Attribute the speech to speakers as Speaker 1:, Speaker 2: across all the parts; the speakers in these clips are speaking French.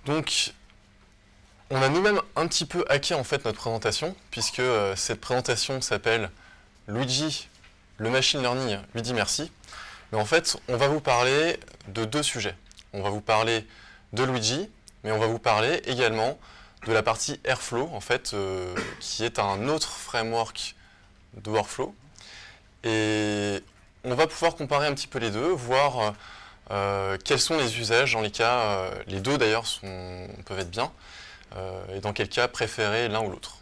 Speaker 1: Donc, on a nous-mêmes un petit peu hacké en fait notre présentation, puisque cette présentation s'appelle Luigi, le machine learning lui dit merci. Mais en fait, on va vous parler de deux sujets. On va vous parler de Luigi, mais on va vous parler également de la partie Airflow, en fait, qui est un autre framework de workflow. Et on va pouvoir comparer un petit peu les deux, voir quels sont les usages dans les cas, les deux d'ailleurs peuvent être bien, et dans quel cas préférer l'un ou l'autre.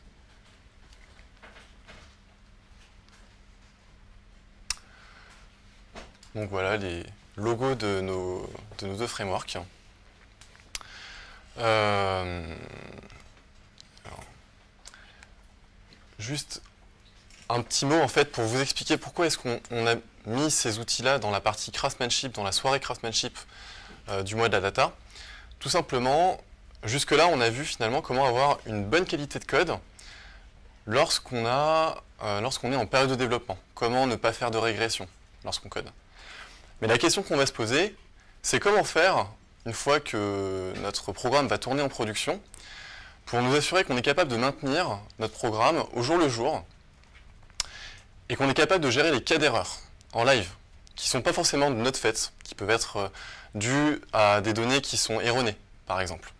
Speaker 1: Donc voilà les logos de nos deux frameworks. Alors, juste un petit mot en fait pour vous expliquer pourquoi est-ce qu'on a mis ces outils-là dans la partie craftsmanship, dans la soirée craftsmanship du mois de la data. Tout simplement, jusque-là, on a vu finalement comment avoir une bonne qualité de code lorsqu'on est en période de développement. Comment ne pas faire de régression lorsqu'on code. Mais la question qu'on va se poser, c'est comment faire, une fois que notre programme va tourner en production, pour nous assurer qu'on est capable de maintenir notre programme au jour le jour et qu'on est capable de gérer les cas d'erreur en live, qui ne sont pas forcément de notre fait, qui peuvent être dus à des données qui sont erronées, par exemple.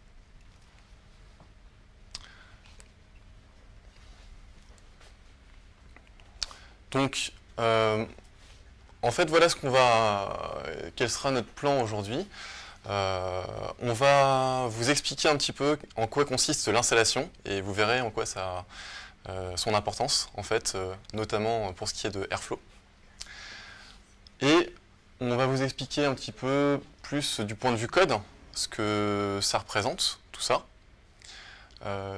Speaker 1: Donc, en fait, voilà quel sera notre plan aujourd'hui. On va vous expliquer un petit peu en quoi consiste l'installation et vous verrez en quoi ça son importance, en fait, notamment pour ce qui est de Airflow. Et on va vous expliquer un petit peu plus du point de vue code, ce que ça représente, tout ça.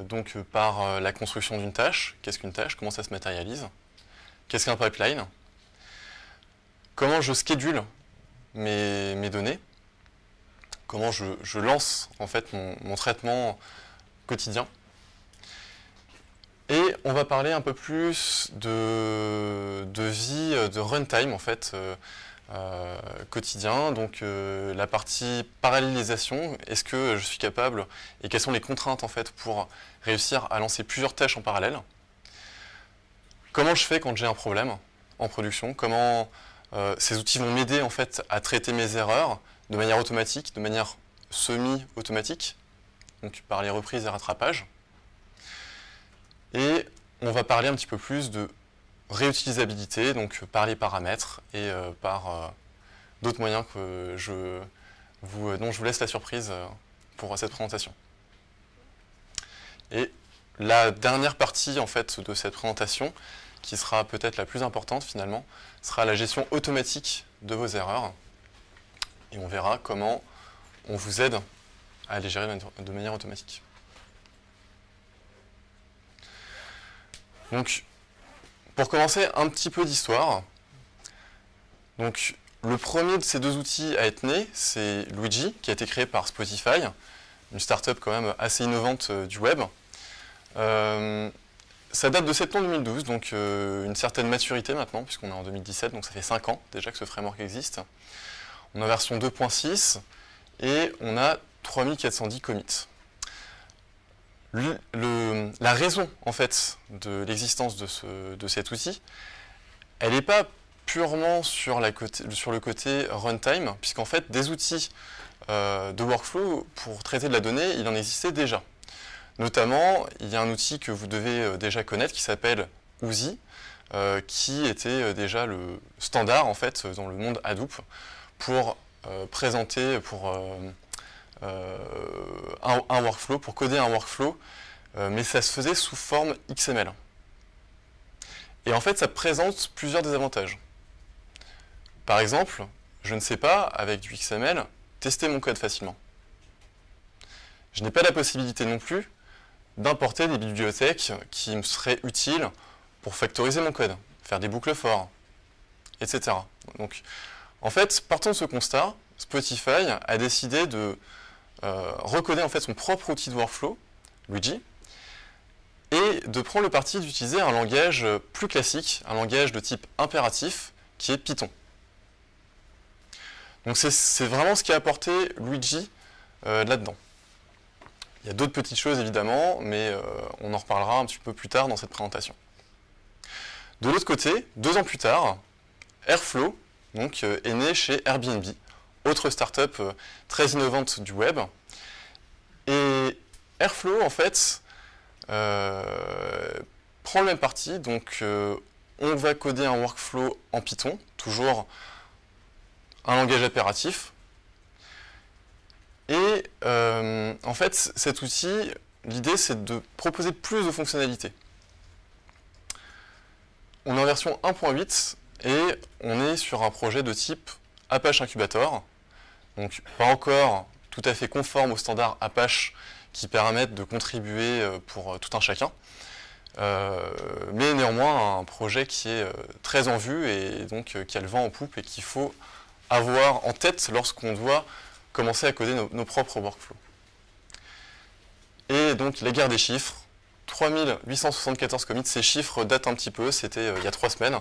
Speaker 1: Donc par la construction d'une tâche, qu'est-ce qu'une tâche, comment ça se matérialise, qu'est-ce qu'un pipeline, comment je schedule mes données, comment je lance en fait mon traitement quotidien. Et on va parler un peu plus de vie, de runtime en fait, quotidien. Donc la partie parallélisation, est-ce que je suis capable et quelles sont les contraintes en fait pour réussir à lancer plusieurs tâches en parallèle. Comment je fais quand j'ai un problème en production, comment ces outils vont m'aider en fait à traiter mes erreurs de manière automatique, de manière semi-automatique, donc par les reprises et rattrapages. Et on va parler un petit peu plus de réutilisabilité, donc par les paramètres et par d'autres moyens dont je vous laisse la surprise pour cette présentation. Et la dernière partie en fait de cette présentation, qui sera peut-être la plus importante finalement, sera la gestion automatique de vos erreurs. Et on verra comment on vous aide à les gérer de manière automatique. Donc, pour commencer, un petit peu d'histoire. Donc, le premier de ces deux outils à être né, c'est Luigi, qui a été créé par Spotify, une startup quand même assez innovante du web. Ça date de septembre 2012, donc une certaine maturité maintenant, puisqu'on est en 2017, donc ça fait 5 ans déjà que ce framework existe. On a version 2.6 et on a 3410 commits. La raison en fait de l'existence de cet outil, elle n'est pas purement sur le côté runtime, puisqu'en fait des outils de workflow pour traiter de la donnée, il en existait déjà. Notamment, il y a un outil que vous devez déjà connaître qui s'appelle Oozie, qui était déjà le standard en fait dans le monde Hadoop pour présenter un workflow, pour coder un workflow, mais ça se faisait sous forme XML. Et en fait, ça présente plusieurs désavantages. Par exemple, je ne sais pas, avec du XML, tester mon code facilement. Je n'ai pas la possibilité non plus d'importer des bibliothèques qui me seraient utiles pour factoriser mon code, faire des boucles for, etc. Donc, en fait, partant de ce constat, Spotify a décidé de recoder en fait son propre outil de workflow, Luigi, et de prendre le parti d'utiliser un langage plus classique, un langage de type impératif, qui est Python. Donc c'est vraiment ce qui a apporté Luigi là-dedans. Il y a d'autres petites choses évidemment, mais on en reparlera un petit peu plus tard dans cette présentation. De l'autre côté, 2 ans plus tard, Airflow donc, est né chez Airbnb, autre startup très innovante du web. Et Airflow, en fait, prend le même parti. Donc, on va coder un workflow en Python, toujours un langage impératif. Et en fait, cet outil, l'idée, c'est de proposer plus de fonctionnalités. On est en version 1.8 et on est sur un projet de type Apache Incubator. Donc, pas encore tout à fait conforme aux standards Apache qui permettent de contribuer pour tout un chacun. Mais néanmoins, un projet qui est très en vue et donc qui a le vent en poupe et qu'il faut avoir en tête lorsqu'on doit commencer à coder nos propres workflows. Et donc, la guerre des chiffres. 3874 commits, ces chiffres datent un petit peu, c'était il y a 3 semaines,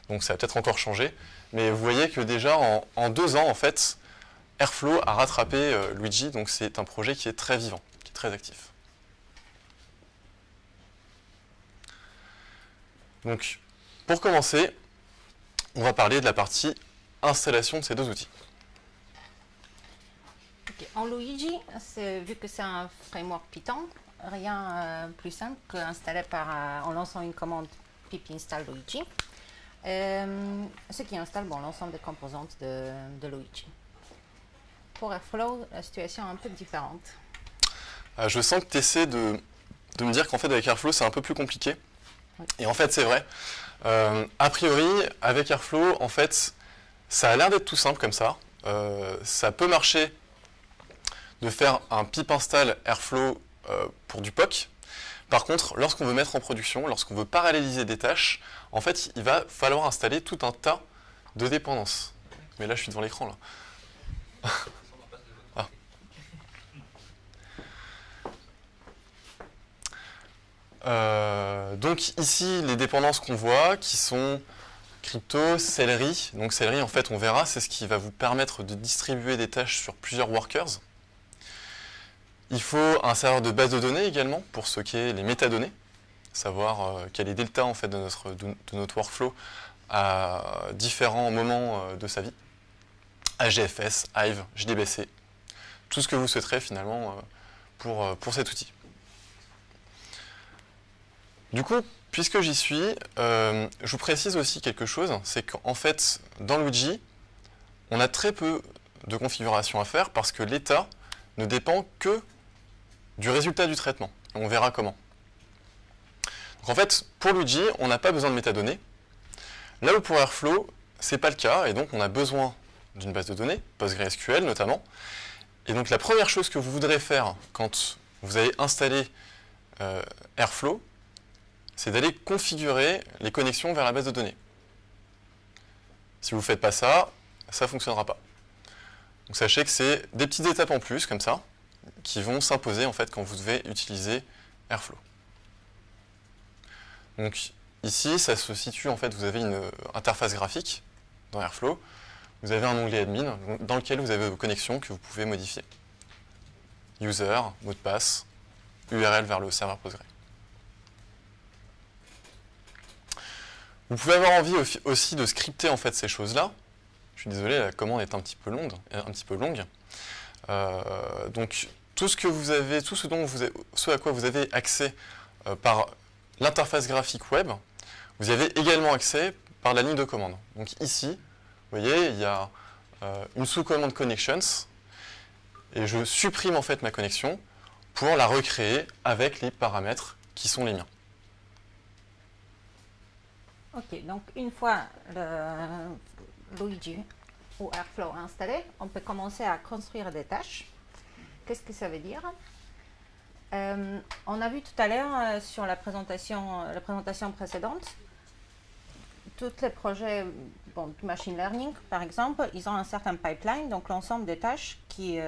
Speaker 1: donc ça a peut-être encore changé. Mais vous voyez que déjà, en 2 ans, en fait, Airflow a rattrapé Luigi, donc c'est un projet qui est très vivant, qui est très actif. Donc, pour commencer, on va parler de la partie installation de ces 2 outils.
Speaker 2: Okay. En Luigi, vu que c'est un framework Python, rien plus simple qu'installer en lançant une commande pip install Luigi, ce qui installe l'ensemble des composantes de Luigi. Pour Airflow, la situation est un peu différente.
Speaker 1: Je sens que tu essaies de me dire qu'en fait avec Airflow c'est un peu plus compliqué. Oui. Et en fait c'est vrai. A priori, avec Airflow, en fait, ça a l'air d'être tout simple comme ça. Ça peut marcher de faire un pip install Airflow pour du POC. Par contre, lorsqu'on veut mettre en production, lorsqu'on veut paralléliser des tâches, en fait, il va falloir installer tout un tas de dépendances. Mais là, je suis devant l'écran, là. Donc ici, les dépendances qu'on voit, qui sont Crypto, Celery. Donc Celery, en fait, on verra, c'est ce qui va vous permettre de distribuer des tâches sur plusieurs workers. Il faut un serveur de base de données également pour stocker les métadonnées, savoir quel est le delta en fait, de notre workflow à différents moments de sa vie. HDFS, Hive, JDBC, tout ce que vous souhaiterez finalement pour cet outil. Du coup, puisque j'y suis, je vous précise aussi quelque chose, c'est qu'en fait, dans Luigi, on a très peu de configuration à faire parce que l'état ne dépend que du résultat du traitement. On verra comment. Donc en fait, pour Luigi, on n'a pas besoin de métadonnées. Là où pour Airflow, ce n'est pas le cas, et donc on a besoin d'une base de données, PostgreSQL notamment. Et donc la première chose que vous voudrez faire quand vous avez installé Airflow, c'est d'aller configurer les connexions vers la base de données. Si vous ne faites pas ça, ça ne fonctionnera pas. Donc sachez que c'est des petites étapes en plus, comme ça, qui vont s'imposer en fait quand vous devez utiliser Airflow. Donc ici, ça se situe en fait, vous avez une interface graphique dans Airflow. Vous avez un onglet admin dans lequel vous avez vos connexions que vous pouvez modifier. User, mot de passe, URL vers le serveur Postgre. Vous pouvez avoir envie aussi de scripter en fait ces choses-là. Je suis désolé, la commande est un petit peu longue. Donc tout ce à quoi vous avez accès par l'interface graphique web, vous y avez également accès par la ligne de commande. Donc ici, vous voyez, il y a une sous-commande connections et je supprime en fait ma connexion pour la recréer avec les paramètres qui sont les miens.
Speaker 2: Ok, donc une fois Luigi ou Airflow installé, on peut commencer à construire des tâches. Qu'est-ce que ça veut dire? On a vu tout à l'heure sur la présentation précédente, tous les projets du machine learning, par exemple, ils ont un certain pipeline, donc l'ensemble des tâches qui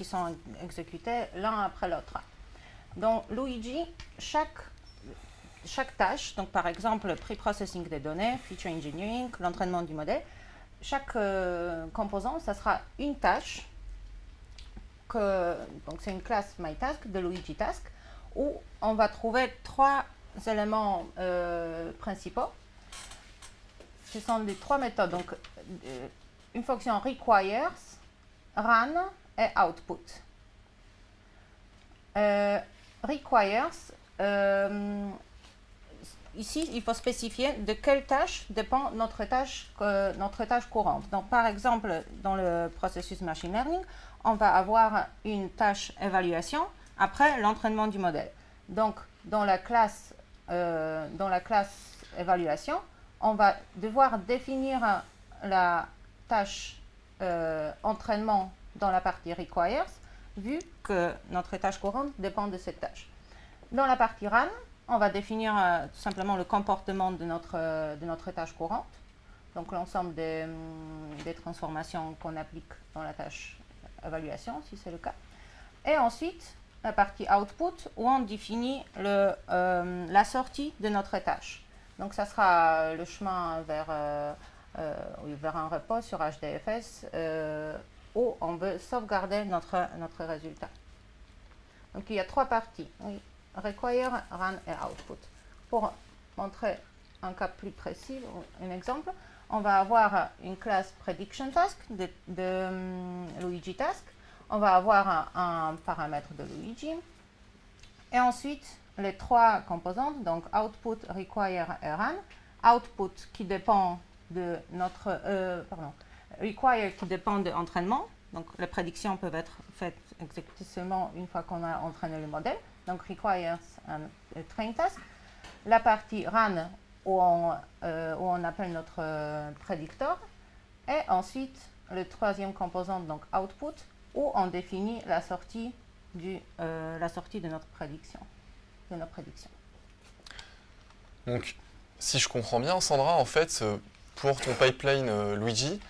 Speaker 2: sont exécutées l'un après l'autre. Dans Luigi, chaque tâche, donc par exemple le pre-processing des données, feature engineering, l'entraînement du modèle, chaque composant, ça sera une tâche donc c'est une classe MyTask de Luigi Task où on va trouver 3 éléments principaux. Ce sont les 3 méthodes, donc une fonction requires, run et output. Requires, ici il faut spécifier de quelle tâche dépend notre tâche courante. Donc par exemple, dans le processus machine learning, on va avoir une tâche évaluation après l'entraînement du modèle. Donc dans la classe évaluation, on va devoir définir la tâche entraînement dans la partie requires, vu que notre tâche courante dépend de cette tâche. Dans la partie run, on va définir tout simplement le comportement de notre tâche courante, donc l'ensemble des transformations qu'on applique dans la tâche évaluation, si c'est le cas. Et ensuite, la partie output, où on définit la sortie de notre tâche. Donc ça sera le chemin vers un repo sur HDFS où on veut sauvegarder notre résultat. Donc il y a 3 parties, oui, require, run et output. Pour montrer un cas plus précis, un exemple, on va avoir une classe prediction task de Luigi Task, on va avoir un paramètre de Luigi, et ensuite les 3 composantes, donc output, require et run. Output qui dépend de require qui dépend de l'entraînement, donc les prédictions peuvent être faites exécutées seulement une fois qu'on a entraîné le modèle, donc requires un train task. La partie run où on appelle notre prédicteur, et ensuite le 3e composante, donc output, où on définit la sortie de notre prédiction.
Speaker 1: Donc, si je comprends bien, Sandra, en fait, pour ton pipeline Luigi,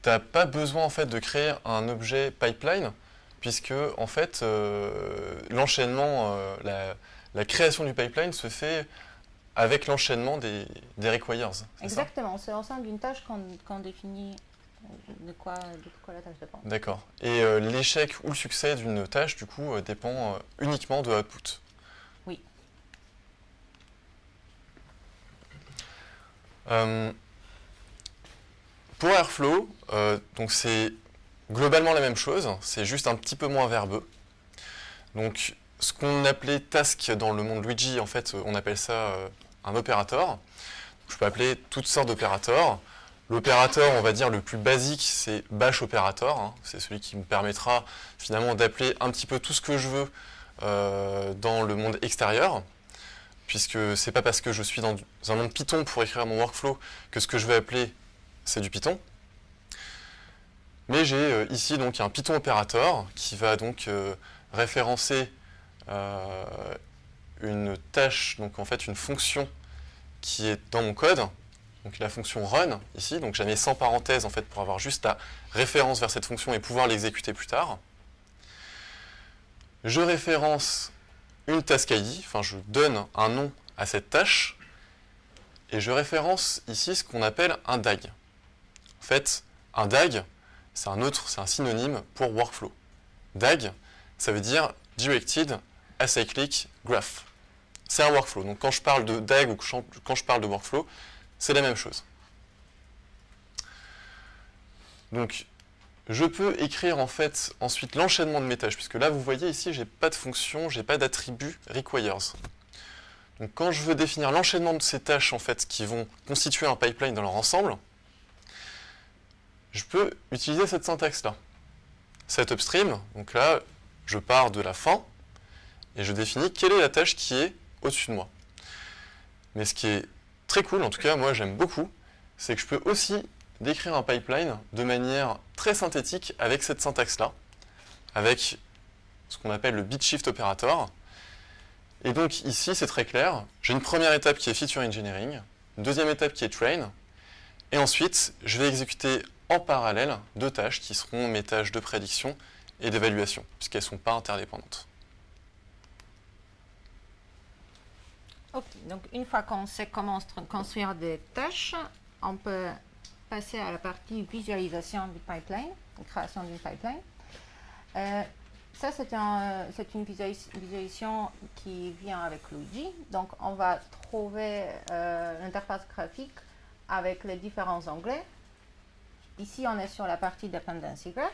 Speaker 1: tu n'as pas besoin en fait de créer un objet pipeline, puisque en fait, l'enchaînement, la création du pipeline se fait avec l'enchaînement des requires.
Speaker 2: Exactement, c'est au sein d'une tâche qu'on définit de quoi la tâche dépend.
Speaker 1: D'accord. Et l'échec ou le succès d'une tâche, du coup, dépend uniquement de l'output.
Speaker 2: Oui.
Speaker 1: Pour Airflow, donc c'est globalement la même chose, c'est juste un petit peu moins verbeux. Donc ce qu'on appelait task dans le monde Luigi, en fait, on appelle ça un opérateur. Je peux appeler toutes sortes d'opérateurs. L'opérateur, on va dire, le plus basique, c'est bash opérateur. Hein. C'est celui qui me permettra finalement d'appeler un petit peu tout ce que je veux dans le monde extérieur, puisque c'est pas parce que je suis dans un monde Python pour écrire mon workflow que ce que je vais appeler, c'est du Python. Mais j'ai ici donc un Python opérateur qui va donc référencer une tâche, donc en fait une fonction qui est dans mon code. Donc la fonction run ici, donc j'avais sans parenthèse en fait pour avoir juste la référence vers cette fonction et pouvoir l'exécuter plus tard. Je référence une task ID, enfin je donne un nom à cette tâche et je référence ici ce qu'on appelle un DAG. En fait, un DAG, c'est un synonyme pour workflow. DAG, ça veut dire Directed Acyclic Graph. C'est un workflow. Donc quand je parle de DAG ou quand je parle de workflow, c'est la même chose. Donc, je peux écrire en fait ensuite l'enchaînement de mes tâches, puisque là vous voyez ici, j'ai pas de fonction, j'ai pas d'attribut requires. Donc quand je veux définir l'enchaînement de ces tâches en fait qui vont constituer un pipeline dans leur ensemble, je peux utiliser cette syntaxe-là. Set upstream, donc là, je pars de la fin et je définis quelle est la tâche qui est au-dessus de moi. Mais ce qui est très cool, en tout cas moi j'aime beaucoup, c'est que je peux aussi décrire un pipeline de manière très synthétique avec cette syntaxe-là, avec ce qu'on appelle le bit shift operator. Et donc ici c'est très clair, j'ai une première étape qui est feature engineering, une deuxième étape qui est train, et ensuite je vais exécuter en parallèle 2 tâches qui seront mes tâches de prédiction et d'évaluation, puisqu'elles ne sont pas interdépendantes.
Speaker 2: Ok, donc une fois qu'on sait comment construire des tâches, on peut passer à la partie visualisation du pipeline, création du pipeline. Ça, c'est une visualisation qui vient avec Luigi. Donc, on va trouver l'interface graphique avec les différents onglets. Ici, on est sur la partie Dependency Graph.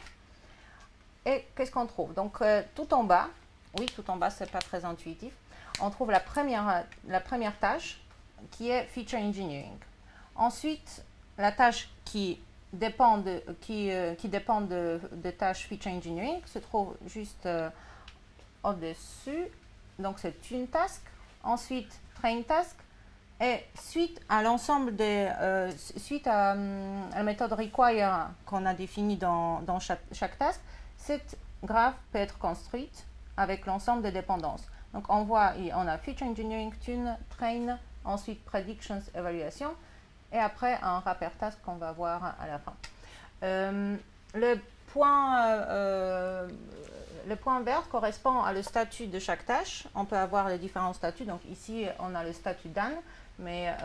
Speaker 2: Et qu'est-ce qu'on trouve? Donc, tout en bas, oui, tout en bas, c'est pas très intuitif, on trouve la première tâche qui est Feature Engineering. Ensuite, la tâche qui dépend de tâche Feature Engineering se trouve juste au-dessus. Donc, c'est une task. Ensuite, Train Task. Et suite à l'ensemble suite à la méthode require qu'on a définie dans chaque task, cette graphe peut être construite avec l'ensemble des dépendances. Donc on voit, on a Feature Engineering, Tune, Train, ensuite Predictions, Évaluation, et après un wrapper task qu'on va voir à la fin. Le point vert correspond à le statut de chaque tâche. On peut avoir les différents statuts. Donc ici, on a le statut done. Mais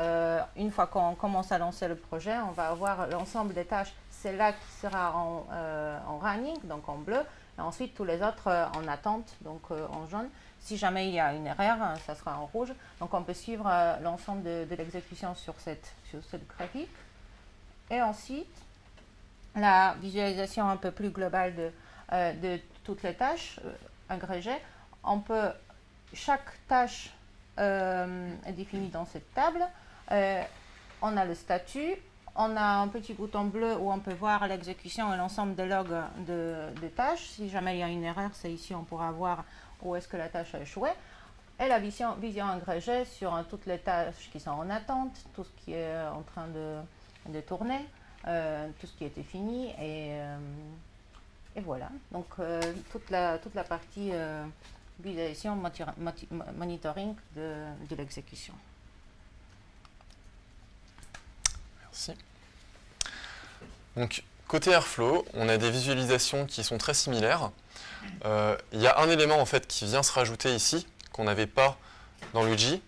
Speaker 2: une fois qu'on commence à lancer le projet, on va avoir l'ensemble des tâches. C'est là qui sera en running, donc en bleu. Et ensuite, tous les autres en attente, donc en jaune. Si jamais il y a une erreur, ça sera en rouge. Donc on peut suivre l'ensemble de l'exécution sur cette graphique. Et ensuite, la visualisation un peu plus globale de toutes les tâches agrégées. Chaque tâche est définie dans cette table. On a le statut, on a un petit bouton bleu où on peut voir l'exécution et l'ensemble des logs de tâches. Si jamais il y a une erreur, c'est ici, on pourra voir où est-ce que la tâche a échoué. Et la vision agrégée sur toutes les tâches qui sont en attente, tout ce qui est en train de tourner, tout ce qui était fini, et voilà. Donc toute la partie visualisation, monitoring de l'exécution.
Speaker 1: Merci. Donc, côté Airflow, on a des visualisations qui sont très similaires. Il y a un élément en fait qui vient se rajouter ici, qu'on n'avait pas dans Luigi,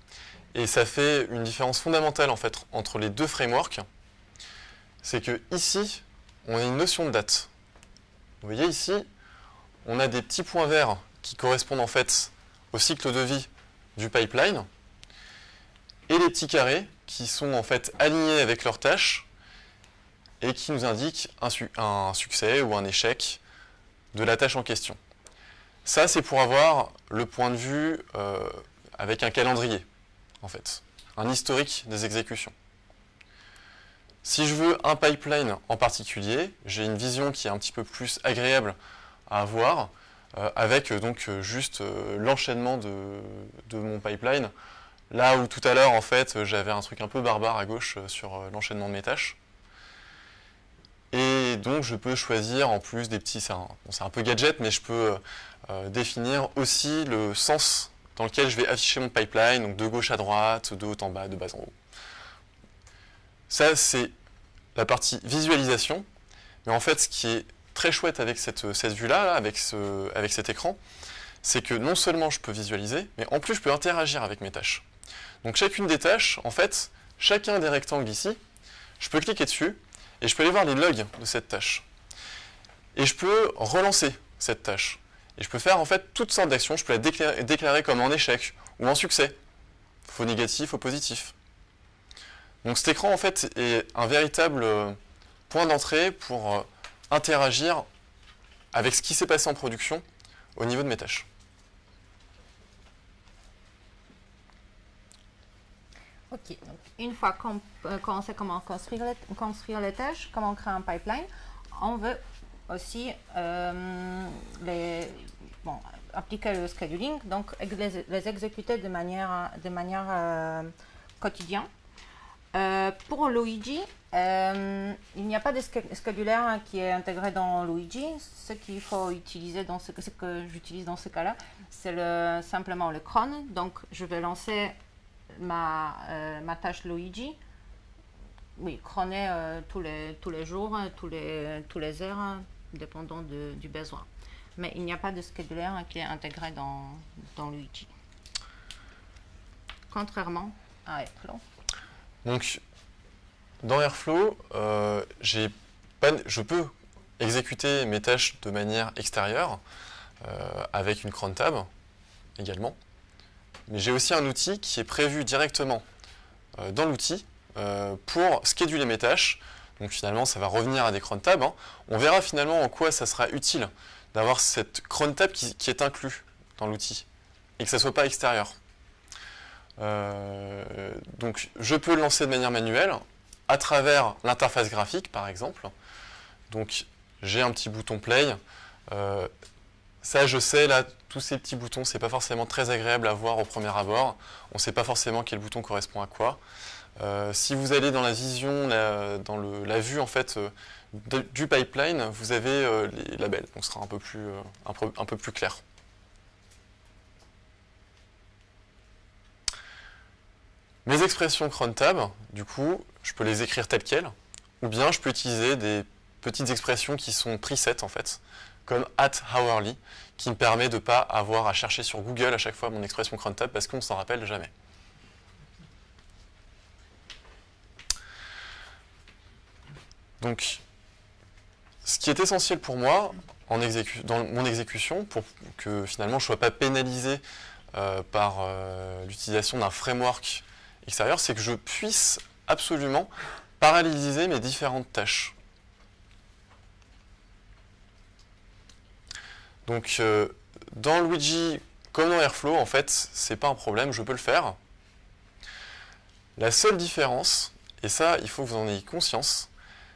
Speaker 1: et ça fait une différence fondamentale en fait entre les deux frameworks. C'est que ici, on a une notion de date. Vous voyez ici, on a des petits points verts qui correspondent en fait au cycle de vie du pipeline, et les petits carrés qui sont en fait alignés avec leurs tâches et qui nous indiquent un succès ou un échec de la tâche en question. Ça, c'est pour avoir le point de vue avec un calendrier, en fait, un historique des exécutions. Si je veux un pipeline en particulier, j'ai une vision qui est un petit peu plus agréable à avoir, avec donc juste l'enchaînement de mon pipeline, là où tout à l'heure, en fait, j'avais un truc un peu barbare à gauche sur l'enchaînement de mes tâches. Et donc, je peux choisir en plus des petits... C'est un peu gadget, mais je peux définir aussi le sens dans lequel je vais afficher mon pipeline, donc de gauche à droite, de haut en bas, de bas en haut. Ça, c'est la partie visualisation. Mais en fait, ce qui est très chouette avec cette vue-là, avec cet écran, c'est que non seulement je peux visualiser, mais en plus, je peux interagir avec mes tâches. Donc, chacune des tâches, en fait, chacun des rectangles ici, je peux cliquer dessus, et je peux aller voir les logs de cette tâche. Et je peux relancer cette tâche. Et je peux faire en fait toutes sortes d'actions. Je peux la déclarer comme en échec ou en succès. Faux négatif, faux positif. Donc cet écran en fait est un véritable point d'entrée pour interagir avec ce qui s'est passé en production au niveau de mes tâches.
Speaker 2: Ok, donc une fois qu'on sait comment construire les tâches, comment créer un pipeline, on veut aussi appliquer le scheduling, donc les exécuter de manière quotidienne. Pour Luigi, il n'y a pas de scheduler qui est intégré dans Luigi. Ce qu'il faut utiliser, ce que j'utilise dans ce cas-là, c'est simplement le cron. Donc je vais lancer ma tâche Luigi, oui, chroner tous les jours, tous les heures, dépendant du besoin. Mais il n'y a pas de scheduler qui est intégré dans Luigi. Contrairement à Airflow.
Speaker 1: Donc, dans Airflow, je peux exécuter mes tâches de manière extérieure, avec une cron tab également. Mais j'ai aussi un outil qui est prévu directement dans l'outil pour scheduler mes tâches. Donc finalement, ça va revenir à des cron tabs. Hein. On verra finalement en quoi ça sera utile d'avoir cette cron tab qui est inclus dans l'outil et que ça ne soit pas extérieur. Donc je peux le lancer de manière manuelle à travers l'interface graphique par exemple. Donc j'ai un petit bouton play. Ça je sais, là, tous ces petits boutons, c'est pas forcément très agréable à voir au premier abord. On ne sait pas forcément quel bouton correspond à quoi. Si vous allez dans la vision, dans la vue en fait du pipeline, vous avez les labels, donc ce sera un peu plus clair. Mes expressions cron tab, du coup, je peux les écrire telles quelles, ou bien je peux utiliser des petites expressions qui sont presets en fait, comme @hourly, qui me permet de ne pas avoir à chercher sur Google à chaque fois mon expression cron tab parce qu'on ne s'en rappelle jamais. Donc, ce qui est essentiel pour moi dans mon exécution, pour que finalement je ne sois pas pénalisé par l'utilisation d'un framework extérieur, c'est que je puisse absolument paralléliser mes différentes tâches. Donc, dans Luigi, comme dans Airflow, en fait, c'est pas un problème, je peux le faire. La seule différence, et ça, il faut que vous en ayez conscience,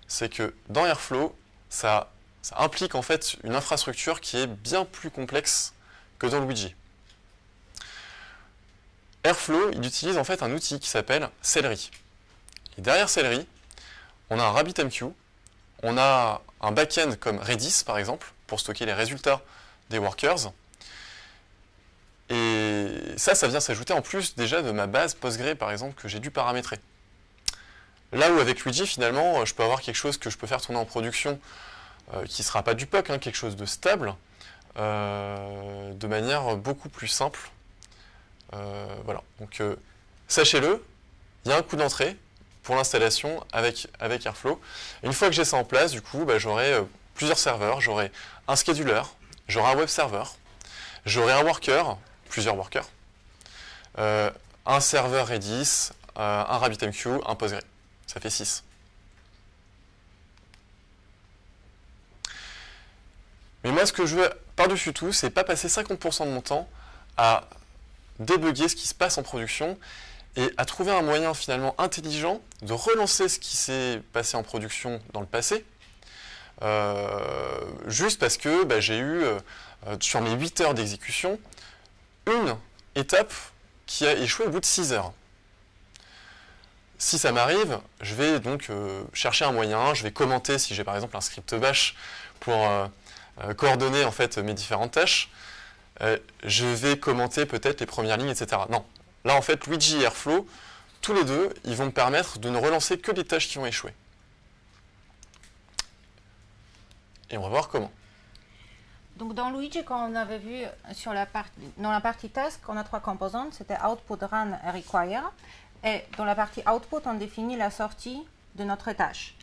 Speaker 1: c'est que dans Airflow, ça implique en fait une infrastructure qui est bien plus complexe que dans Luigi. Airflow, il utilise en fait un outil qui s'appelle Celery. Et derrière Celery, on a un RabbitMQ, on a un backend comme Redis par exemple, pour stocker les résultats des workers. Et ça vient s'ajouter en plus déjà de ma base Postgre par exemple que j'ai dû paramétrer. Là où avec Luigi finalement je peux avoir quelque chose que je peux faire tourner en production qui ne sera pas du POC, hein, quelque chose de stable, de manière beaucoup plus simple. Voilà, donc sachez-le, il y a un coût d'entrée pour l'installation avec Airflow. Et une fois que j'ai ça en place, du coup, j'aurai plusieurs serveurs, j'aurai un scheduler, j'aurai un web server, j'aurai un worker, plusieurs workers, un serveur Redis, un RabbitMQ, un Postgre. Ça fait 6. Mais moi, ce que je veux par-dessus tout, c'est pas passer 50% de mon temps à débugger ce qui se passe en production et à trouver un moyen finalement intelligent de relancer ce qui s'est passé en production dans le passé, juste parce que j'ai eu, sur mes 8 heures d'exécution, une étape qui a échoué au bout de 6 heures. Si ça m'arrive, je vais donc chercher un moyen, je vais commenter si j'ai par exemple un script bash pour coordonner en fait mes différentes tâches. Je vais commenter peut-être les premières lignes, etc. Non. Là, en fait, Luigi et Airflow, tous les deux, ils vont me permettre de ne relancer que les tâches qui ont échoué. Et on va voir comment.
Speaker 2: Donc dans Luigi, quand on avait vu dans la partie task, on a 3 composantes, c'était output, run et require. Et dans la partie output, on définit la sortie de notre tâche.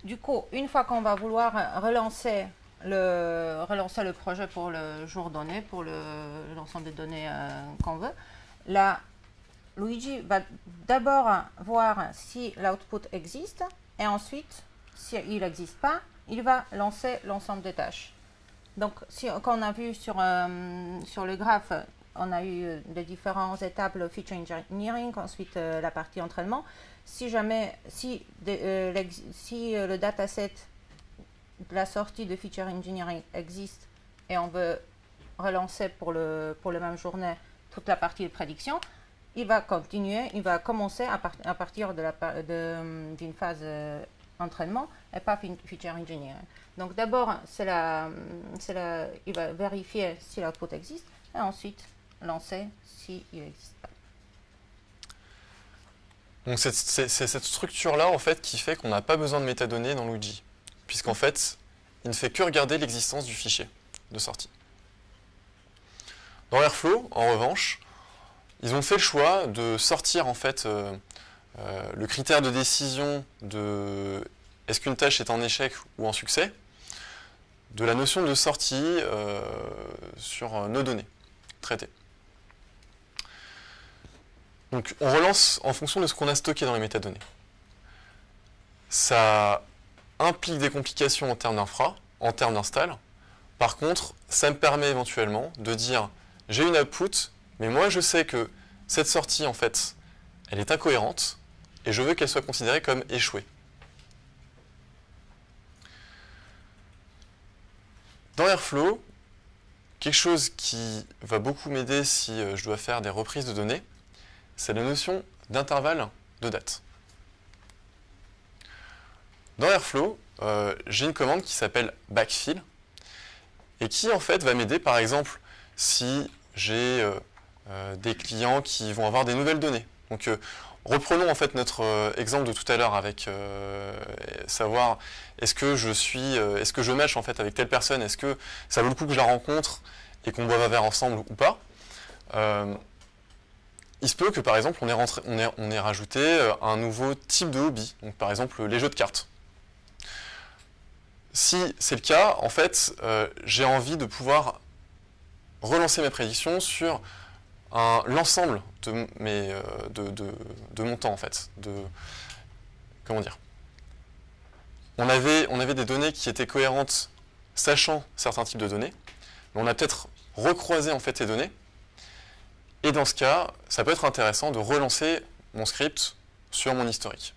Speaker 2: Du coup, une fois qu'on va vouloir relancer le projet pour le jour donné, pour l'ensemble des données qu'on veut, là, Luigi va d'abord voir si l'output existe et ensuite, s'il n'existe pas, il va lancer l'ensemble des tâches. Donc, quand on a vu sur le graphe, on a eu les différentes étapes, le feature engineering, ensuite la partie entraînement. Si le dataset de la sortie de feature engineering existe et on veut relancer pour le même journée toute la partie de prédiction, il va continuer, il va commencer à partir d'une phase entraînement et pas feature engineering. Donc d'abord, il va vérifier si l'output existe et ensuite lancer s'il n'existe pas.
Speaker 1: Donc c'est cette structure-là en fait qui fait qu'on n'a pas besoin de métadonnées dans Luigi, puisqu'en fait, il ne fait que regarder l'existence du fichier de sortie. Dans Airflow, en revanche, ils ont fait le choix de sortir en fait le critère de décision de est-ce qu'une tâche est en échec ou en succès de la notion de sortie sur nos données traitées. Donc on relance en fonction de ce qu'on a stocké dans les métadonnées. Ça implique des complications en termes d'infra, en termes d'install. Par contre, ça me permet éventuellement de dire j'ai une output, mais moi je sais que cette sortie en fait, elle est incohérente et je veux qu'elle soit considérée comme échouée. Dans Airflow, quelque chose qui va beaucoup m'aider si je dois faire des reprises de données, c'est la notion d'intervalle de date. Dans Airflow, j'ai une commande qui s'appelle backfill et qui en fait va m'aider par exemple si j'ai des clients qui vont avoir des nouvelles données. Donc reprenons en fait notre exemple de tout à l'heure avec savoir est-ce que je match en fait avec telle personne, est-ce que ça vaut le coup que je la rencontre et qu'on boive un verre ensemble ou pas. Il se peut que par exemple on ait rajouté un nouveau type de hobby, donc par exemple les jeux de cartes. Si c'est le cas, en fait, j'ai envie de pouvoir relancer mes prédictions sur l'ensemble de mon temps, en fait. Comment dire? On avait des données qui étaient cohérentes, sachant certains types de données, mais on a peut-être recroisé en fait ces données. Et dans ce cas, ça peut être intéressant de relancer mon script sur mon historique.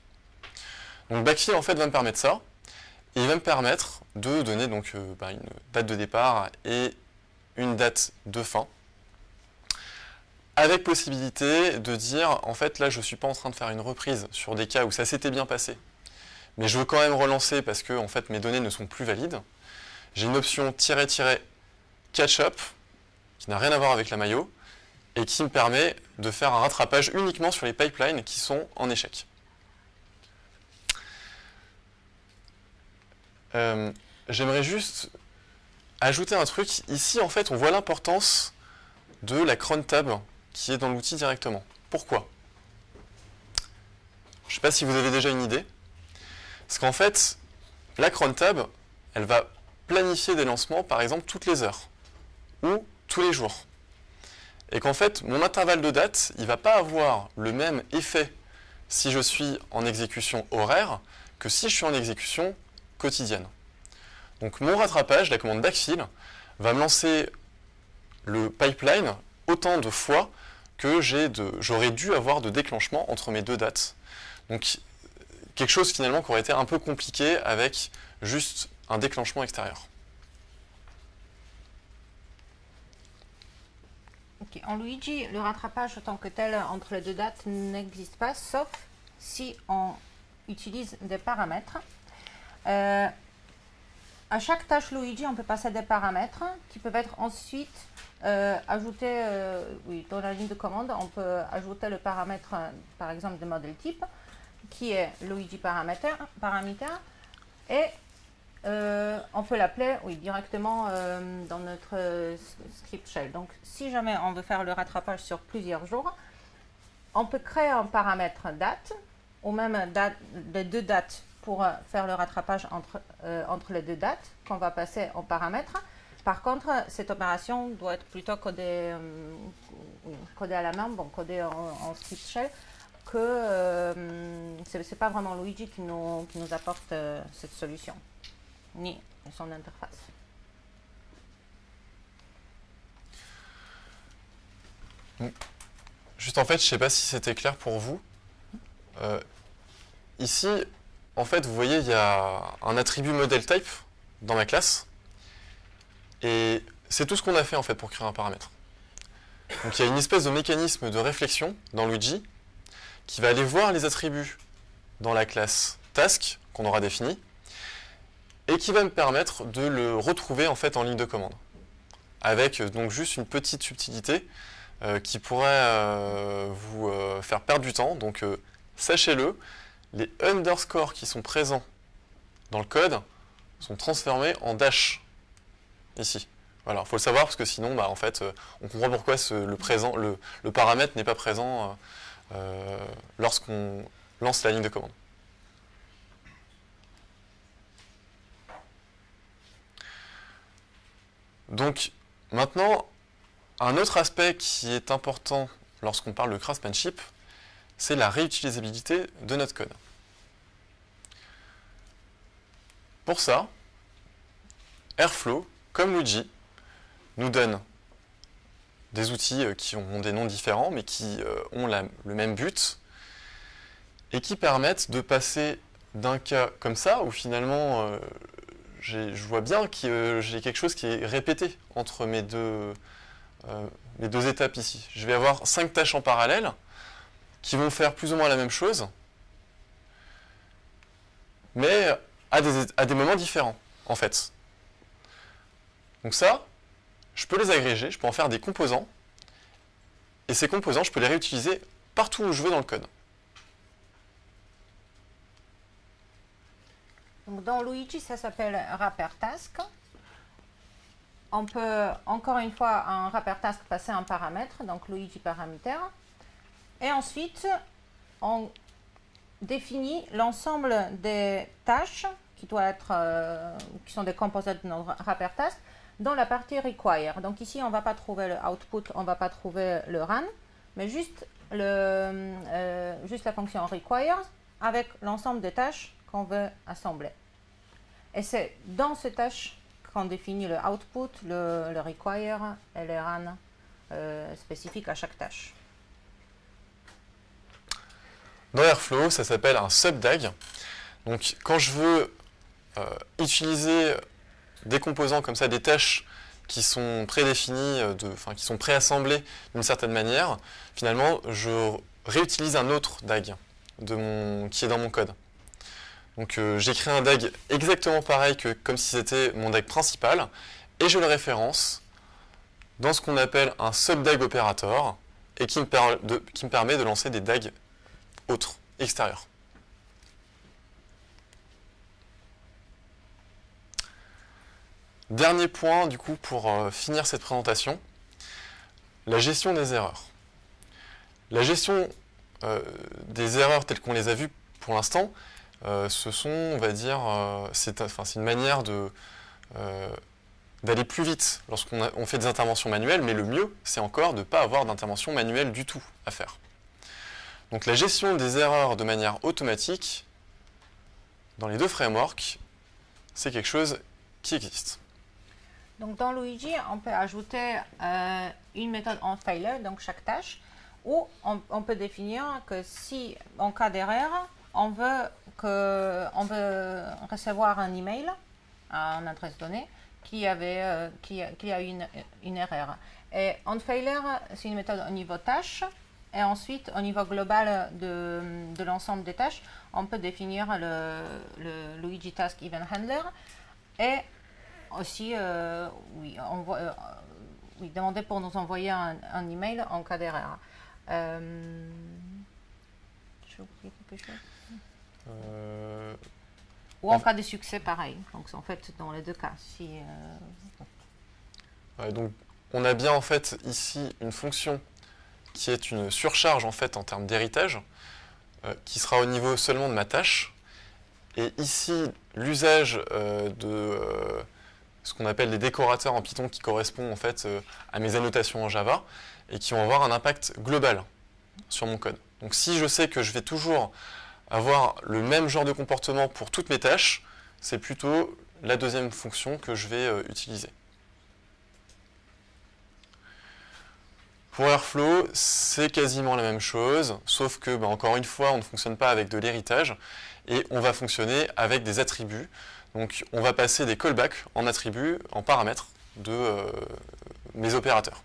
Speaker 1: Donc backfill en fait va me permettre ça. Et il va me permettre de donner donc, une date de départ et une date de fin, avec possibilité de dire, en fait, là, je ne suis pas en train de faire une reprise sur des cas où ça s'était bien passé, mais je veux quand même relancer parce que en fait, mes données ne sont plus valides. J'ai une option "-catch-up", qui n'a rien à voir avec la maillot, et qui me permet de faire un rattrapage uniquement sur les pipelines qui sont en échec. J'aimerais juste ajouter un truc. Ici, en fait, on voit l'importance de la cron tab qui est dans l'outil directement. Pourquoi? Je ne sais pas si vous avez déjà une idée. Parce qu'en fait, la cron tab, elle va planifier des lancements, par exemple, toutes les heures ou tous les jours. Et qu'en fait, mon intervalle de date, il ne va pas avoir le même effet si je suis en exécution horaire que si je suis en exécution quotidienne. Donc mon rattrapage, la commande backfill, va me lancer le pipeline autant de fois que j'aurais dû avoir de déclenchement entre mes deux dates. Donc quelque chose finalement qui aurait été un peu compliqué avec juste un déclenchement extérieur.
Speaker 2: Okay. En Luigi, le rattrapage en tant que tel entre les deux dates n'existe pas, sauf si on utilise des paramètres. À chaque tâche Luigi, on peut passer des paramètres qui peuvent être ensuite ajoutés dans la ligne de commande. On peut ajouter le paramètre, par exemple, de modèle type, qui est Luigi paramètre et on peut l'appeler directement dans notre script shell. Donc, si jamais on veut faire le rattrapage sur plusieurs jours, on peut créer un paramètre date, ou même les deux dates pour faire le rattrapage entre les deux dates qu'on va passer en paramètre. Par contre, cette opération doit être plutôt codée à la main, codée en script shell, que ce n'est pas vraiment Luigi qui nous apporte cette solution, ni son interface.
Speaker 1: Juste en fait, je ne sais pas si c'était clair pour vous. Ici, en fait, vous voyez, il y a un attribut model type dans ma classe. Et c'est tout ce qu'on a fait en fait pour créer un paramètre. Donc il y a une espèce de mécanisme de réflexion dans Luigi qui va aller voir les attributs dans la classe task qu'on aura définie et qui va me permettre de le retrouver en fait en ligne de commande. Avec donc juste une petite subtilité qui pourrait vous faire perdre du temps. Donc sachez-le, les underscores qui sont présents dans le code sont transformés en dash ici. Voilà, il faut le savoir parce que sinon, en fait, on comprend pourquoi le paramètre n'est pas présent lorsqu'on lance la ligne de commande. Donc maintenant, un autre aspect qui est important lorsqu'on parle de craftsmanship, c'est la réutilisabilité de notre code. Pour ça, Airflow, comme Luigi, nous donne des outils qui ont des noms différents, mais qui ont le même but, et qui permettent de passer d'un cas comme ça, où finalement, je vois bien que j'ai quelque chose qui est répété entre mes deux étapes ici. Je vais avoir 5 tâches en parallèle, qui vont faire plus ou moins la même chose, mais à des moments différents, en fait. Donc ça, je peux les agréger, je peux en faire des composants, et ces composants, je peux les réutiliser partout où je veux dans le code.
Speaker 2: Donc dans Luigi, ça s'appelle wrapper task. On peut, encore une fois, en wrapper task, passer un paramètre, donc Luigi paramètre. Et ensuite, on définit l'ensemble des tâches qui sont des composantes de notre wrapper task dans la partie require. Donc ici, on ne va pas trouver le output, on ne va pas trouver le run, mais juste la fonction require avec l'ensemble des tâches qu'on veut assembler. Et c'est dans ces tâches qu'on définit le output, le require et le run spécifiques à chaque tâche.
Speaker 1: Dans Airflow, ça s'appelle un subdag. Donc quand je veux utiliser des composants comme ça, des tâches qui sont prédéfinies, qui sont préassemblées d'une certaine manière, finalement, je réutilise un autre DAG qui est dans mon code. Donc j'ai créé un DAG exactement pareil que comme si c'était mon DAG principal, et je le référence dans ce qu'on appelle un subdag operator, et qui me permet de lancer des DAG autres, extérieurs. Dernier point, du coup, pour finir cette présentation, la gestion des erreurs. La gestion des erreurs telles qu'on les a vues pour l'instant, ce sont, on va dire, c'est une manière d'aller plus vite lorsqu'on fait des interventions manuelles, mais le mieux, c'est encore de ne pas avoir d'intervention manuelle du tout à faire. Donc la gestion des erreurs de manière automatique, dans les deux frameworks, c'est quelque chose qui existe.
Speaker 2: Donc dans Luigi, on peut ajouter une méthode onFailure, donc chaque tâche, où on peut définir que si, en cas d'erreur, on veut recevoir un email à une adresse donnée qui a une erreur. Et onFailure, c'est une méthode au niveau tâche. Et ensuite, au niveau global de l'ensemble des tâches, on peut définir le Luigi Task Event Handler et aussi demander pour nous envoyer un email en cas d'erreur. J'ai oublié quelque chose. Ou en cas de succès, pareil. Donc, en fait, dans les deux cas.
Speaker 1: Donc, on a bien en fait ici une fonction qui est une surcharge en fait en termes d'héritage, qui sera au niveau seulement de ma tâche. Et ici, l'usage de ce qu'on appelle des décorateurs en Python qui correspondent en fait à mes annotations en Java et qui vont avoir un impact global sur mon code. Donc si je sais que je vais toujours avoir le même genre de comportement pour toutes mes tâches, c'est plutôt la deuxième fonction que je vais utiliser. Pour Airflow, c'est quasiment la même chose, sauf que, encore une fois, on ne fonctionne pas avec de l'héritage, et on va fonctionner avec des attributs. Donc, on va passer des callbacks en attributs, en paramètres de mes opérateurs.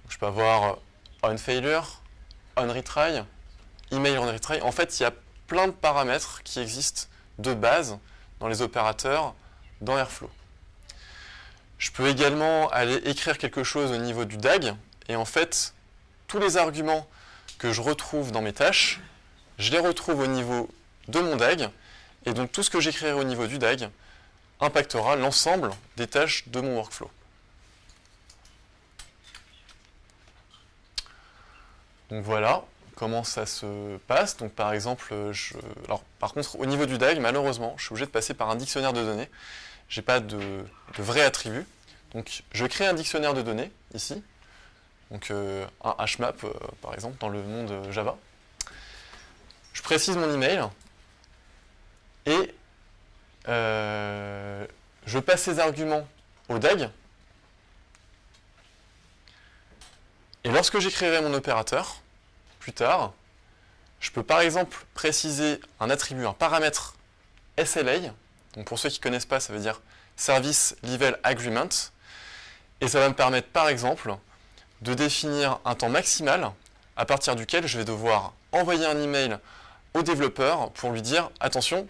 Speaker 1: Donc, je peux avoir onFailure, onRetry, email onRetry. En fait, il y a plein de paramètres qui existent de base dans les opérateurs dans Airflow. Je peux également aller écrire quelque chose au niveau du DAG, et en fait, tous les arguments que je retrouve dans mes tâches, je les retrouve au niveau de mon DAG, et donc tout ce que j'écrirai au niveau du DAG impactera l'ensemble des tâches de mon workflow. Donc voilà comment ça se passe. Donc par exemple, par contre, au niveau du DAG, malheureusement, je suis obligé de passer par un dictionnaire de données. j'ai pas de vrai attribut. Donc je crée un dictionnaire de données ici, donc un HMAP par exemple dans le monde Java. Je précise mon email et je passe ces arguments au DAG. Et lorsque j'écrirai mon opérateur, plus tard, je peux par exemple préciser un attribut, un paramètre SLA. Donc pour ceux qui ne connaissent pas, ça veut dire Service Level Agreement. Et ça va me permettre par exemple de définir un temps maximal à partir duquel je vais devoir envoyer un email au développeur pour lui dire attention,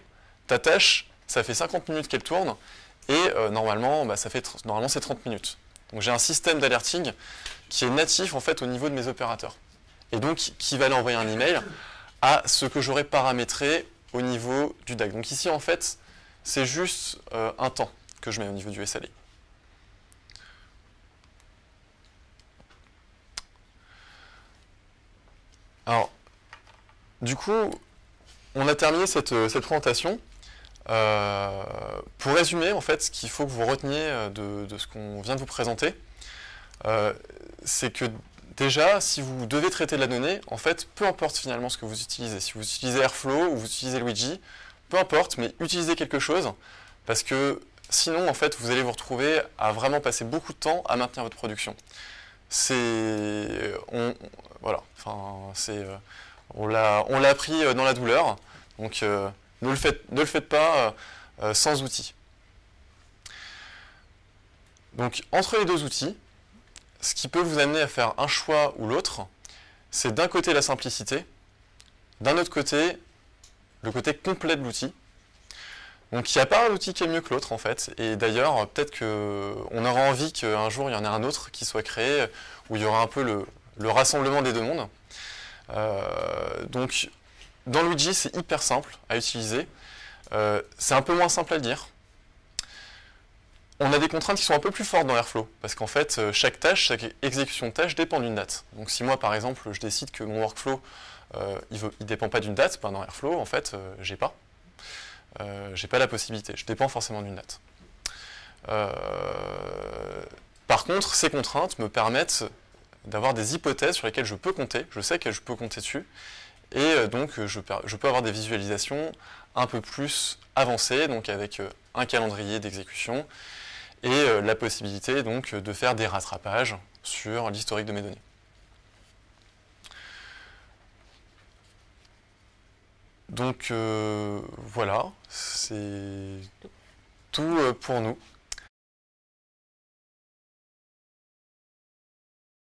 Speaker 1: ta tâche, ça fait 50 minutes qu'elle tourne et normalement, normalement c'est 30 minutes. Donc j'ai un système d'alerting qui est natif en fait au niveau de mes opérateurs. Et donc qui va aller envoyer un email à ce que j'aurais paramétré au niveau du DAG. Donc ici en fait, c'est juste un temps que je mets au niveau du SLA. Alors, du coup, on a terminé cette présentation. Pour résumer, en fait, ce qu'il faut que vous reteniez de ce qu'on vient de vous présenter, c'est que déjà, si vous devez traiter de la donnée, en fait, peu importe finalement ce que vous utilisez. Si vous utilisez Airflow ou vous utilisez Luigi, peu importe, mais utilisez quelque chose, parce que sinon, en fait, vous allez vous retrouver à vraiment passer beaucoup de temps à maintenir votre production. Voilà, enfin, on l'a appris dans la douleur, donc ne le faites pas sans outils. Donc, entre les deux outils, ce qui peut vous amener à faire un choix ou l'autre, c'est d'un côté la simplicité, d'un autre côté, le côté complet de l'outil. Donc il n'y a pas un outil qui est mieux que l'autre en fait, et d'ailleurs peut-être qu'on aura envie qu'un jour il y en ait un autre qui soit créé, où il y aura un peu le rassemblement des deux mondes. Donc dans Luigi c'est hyper simple à utiliser, c'est un peu moins simple à lire. On a des contraintes qui sont un peu plus fortes dans Airflow, parce qu'en fait, chaque tâche, chaque exécution de tâche dépend d'une date. Donc si moi, par exemple, je décide que mon workflow, il ne dépend pas d'une date, ben dans Airflow, en fait, j'ai pas la possibilité. Je dépends forcément d'une date. Par contre, ces contraintes me permettent d'avoir des hypothèses sur lesquelles je peux compter. Je sais que je peux compter dessus. Et donc, je peux avoir des visualisations un peu plus avancées, donc avec un calendrier d'exécution, et la possibilité donc de faire des rattrapages sur l'historique de mes données. Donc voilà, c'est tout pour nous.